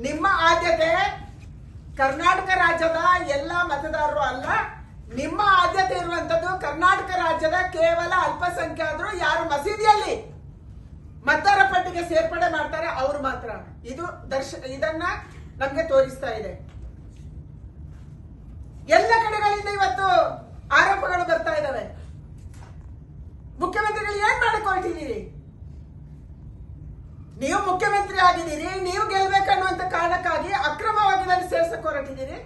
ನಿಮ್ಮ ಆದ್ಯತೆ ಕರ್ನಾಟಕ ರಾಜ್ಯದ ಎಲ್ಲ ಮತದಾರರು ಅಲ್ಲ, ನಿಮ್ಮ ಆದ್ಯತೆ ಇರುವಂತದ್ದು ಕರ್ನಾಟಕ ರಾಜ್ಯದ ಕೇವಲ ಅಲ್ಪಸಂಖ್ಯಾತರು ಯಾರು ಮಸೀದಿಯಲ್ಲಿ ಮತದಾರ ಪಟ್ಟಿಗೆ ಸೇರ್ಪಡೆ ಮಾಡ್ತಾರೆ ಅವರು ಮಾತ್ರ. ಇದು ಇದನ್ನ ನಮ್ಗೆ ತೋರಿಸ್ತಾ ಇದೆ. ಎಲ್ಲ ಕಡೆಗಳಿಂದ ಇವತ್ತು ಆರೋಪಗಳು ಬರ್ತಾ ಇದಾವೆ. ಮುಖ್ಯಮಂತ್ರಿಗಳು ಏನ್ ಮಾಡಕ್ ಹೊರಟಿದ್ದೀರಿ? ನೀವು ಮುಖ್ಯಮಂತ್ರಿ ಆಗಿದ್ದೀರಿ, ನೀವು ಗೆಲ್ಬೇಕನ್ನುವಂತ ಕಾರಣಕ್ಕಾಗಿ ಅಕ್ರಮವಾಗಿ ನಾನು ಸೇರ್ಸಕ್ ಹೊರಟಿದ್ದೀರಿ.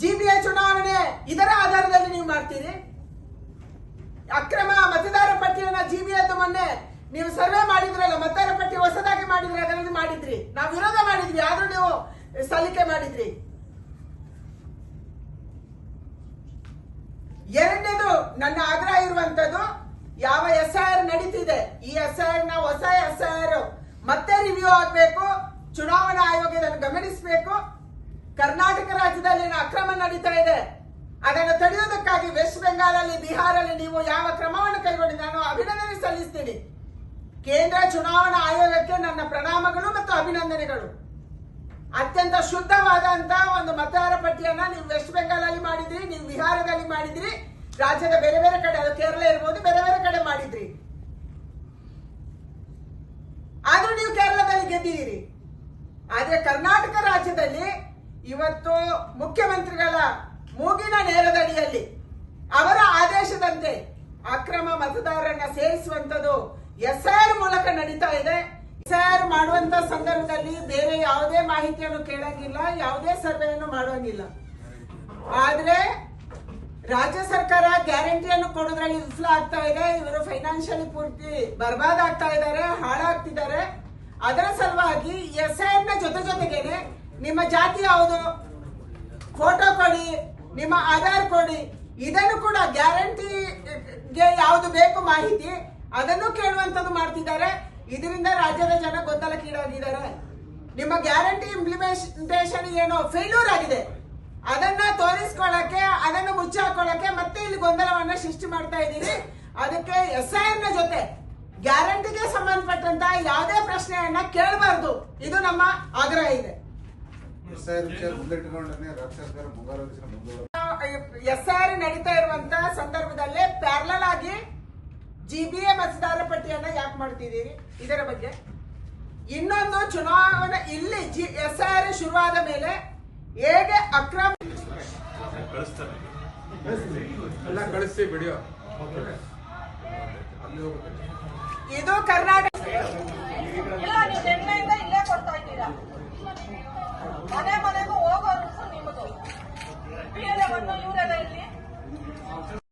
ಜಿಬಿಎ ಚುನಾವಣೆ ಇದರ ಆಧಾರದಲ್ಲಿ ನೀವು ಮಾಡ್ತೀರಿ. ಅಕ್ರಮ ಮತದಾರ ಪಟ್ಟಿಯನ್ನ ಜಿಬಿಎದ್ದು ಮೊನ್ನೆ ನೀವು ಸರ್ವೆ ಮಾಡಿದ್ರಲ್ಲ, ಮತದಾರ ಪಟ್ಟಿ ಹೊಸದಾಗಿ ಮಾಡಿದ್ರಿ, ಅದರಲ್ಲಿ ಮಾಡಿದ್ರಿ, ನಾವು ವಿರೋಧ ಮಾಡಿದ್ವಿ, ಆದ್ರೂ ನೀವು ಸಲ್ಲಿಕೆ ಮಾಡಿದ್ರಿ. ಎರಡನೇದು ನನ್ನ ಆಗ್ರಹ ಇರುವಂತದ್ದು, ಯಾವ SIR ನಡೀತಿದೆ ಈ SIR ನ ಹೊಸ SIR ಮತ್ತೆ ರಿವ್ಯೂ ಆಗಬೇಕು. ಚುನಾವಣಾ ಆಯೋಗ ಇದನ್ನು ಗಮನಿಸಬೇಕು. ಕರ್ನಾಟಕ ರಾಜ್ಯದಲ್ಲಿ ಅಕ್ರಮ ನಡೀತಾ ಇದೆ, ಅದನ್ನು ತಡೆಯುವುದಕ್ಕಾಗಿ ವೆಸ್ಟ್ ಬೆಂಗಾಲಲ್ಲಿ, ಬಿಹಾರಲ್ಲಿ ನೀವು ಯಾವ ಕ್ರಮವನ್ನು ಕೈಗೊಂಡಿದೆ ನಾನು ಅಭಿನಂದನೆ ಸಲ್ಲಿಸ್ತೀನಿ. ಕೇಂದ್ರ ಚುನಾವಣಾ ಆಯೋಗಕ್ಕೆ ನನ್ನ ಪ್ರಣಾಮಗಳು ಮತ್ತು ಅಭಿನಂದನೆಗಳು. ಅತ್ಯಂತ ಶುದ್ಧವಾದಂತ ಒಂದು ಮತದಾರ ಪಟ್ಟಿಯನ್ನ ನೀವು ವೆಸ್ಟ್ ಬೆಂಗಾಲಲ್ಲಿ ಮಾಡಿದ್ರಿ, ನೀವು ಬಿಹಾರದಲ್ಲಿ ಮಾಡಿದ್ರಿ, ರಾಜ್ಯದ ಬೇರೆ ಬೇರೆ ಕಡೆ, ಅದು ಕೇರಳ ಇರ್ಬೋದು, ಬೇರೆ ಬೇರೆ ಕಡೆ ಮಾಡಿದ್ರಿ. ಆದ್ರೂ ನೀವು ಕೇರಳದಲ್ಲಿ ಗೆದ್ದಿದ್ದೀರಿ. ಆದ್ರೆ ಕರ್ನಾಟಕ ರಾಜ್ಯದಲ್ಲಿ ಇವತ್ತು ಮುಖ್ಯಮಂತ್ರಿಗಳ ಮೂಗಿನ ನೇರದಡಿಯಲ್ಲಿ ಅವರ ಆದೇಶದಂತೆ ಅಕ್ರಮ ಮತದಾರರನ್ನ ಸೇರಿಸುವಂತದ್ದು SIR ಮೂಲಕ ನಡೀತಾ ಇದೆ. SIR ಮಾಡುವಂತ ಸಂದರ್ಭದಲ್ಲಿ ಬೇರೆ ಯಾವುದೇ ಮಾಹಿತಿಯನ್ನು ಕೇಳಂಗಿಲ್ಲ, ಯಾವುದೇ ಸರ್ವೆಯನ್ನು ಮಾಡುವಂಗಿಲ್ಲ. ಆದ್ರೆ ರಾಜ್ಯ ಸರ್ಕಾರ ಗ್ಯಾರಂಟಿಯನ್ನು ಕೊಡೋದ್ರಲ್ಲಿ ವಿಫಲ ಆಗ್ತಾ ಇದೆ. ಇವರು ಫೈನಾನ್ಷಿಯಲಿ ಪೂರ್ತಿ ಬರ್ಬಾದ್ ಆಗ್ತಾ ಇದ್ದಾರೆ, ಹಾಳಾಗ್ತಿದ್ದಾರೆ. ಅದರ ಸಲುವಾಗಿ SIR ನ ಜೊತೆಗೇನೆ ನಿಮ್ಮ ಜಾತಿ ಯಾವುದು, ಫೋಟೋ ಕೊಡಿ, ನಿಮ್ಮ ಆಧಾರ್ ಕೊಡಿ, ಇದನ್ನು ಕೂಡ ಗ್ಯಾರಂಟಿಗೆ ಯಾವುದು ಬೇಕು ಮಾಹಿತಿ ಅದನ್ನು ಕೇಳುವಂತದ್ದು ಮಾಡ್ತಿದ್ದಾರೆ. ಇದರಿಂದ ರಾಜ್ಯದ ಜನ ಗೊಂದಲಕ್ಕೀಡಾಗಿದ್ದಾರೆ. ನಿಮ್ಮ ಗ್ಯಾರಂಟಿ ಇಂಪ್ಲಿಮೆಂಟೇಷನ್ ಏನೋ ಫೇಲ್ಯೂರ್ ಆಗಿದೆ, ಅದನ್ನ ತೋರಿಸ್ಕೊಳ್ಳಕ್ಕೆ, ಅದನ್ನು ಮುಚ್ಚಾಕೊಳ್ಳಕ್ಕೆ ಮತ್ತೆ ಇಲ್ಲಿ ಗೊಂದಲವನ್ನ ಸೃಷ್ಟಿ ಮಾಡ್ತಾ ಇದ್ದೀರಿ. ಅದಕ್ಕೆ SIR ನ ಜೊತೆ ಗ್ಯಾರಂಟಿಗೆ ಸಂಬಂಧಪಟ್ಟಂತ ಯಾವುದೇ ಪ್ರಶ್ನೆಯನ್ನ ಕೇಳಬಾರ್ದು, ಇದು ನಮ್ಮ ಆಗ್ರಹ ಇದೆ. SIR ನಡೀತಾ ಇರುವಂತ ಸಂದರ್ಭದಲ್ಲೇ ಪ್ಯಾರಲಲ್ ಆಗಿ GBA ಮತದಾರ ಪಟ್ಟಿಯನ್ನ ಯಾಕೆ ಮಾಡ್ತಿದ್ದೀರಿ ಇದರ ಬಗ್ಗೆ. ಇನ್ನೊಂದು, ಚುನಾವಣೆ ಇಲ್ಲಿ SIR ಶುರುವಾದ ಮೇಲೆ ಹೇಗೆ ಅಕ್ರಮ ಇದು ಕರ್ನಾಟಕ ಇಲ್ಲೇ ಕೊಡ್ತಾ ಇದ್ದೀರಾ. ಮನೆ ಮನೆಗೂ ಹೋಗೋ ನಿಮ್ಮದು.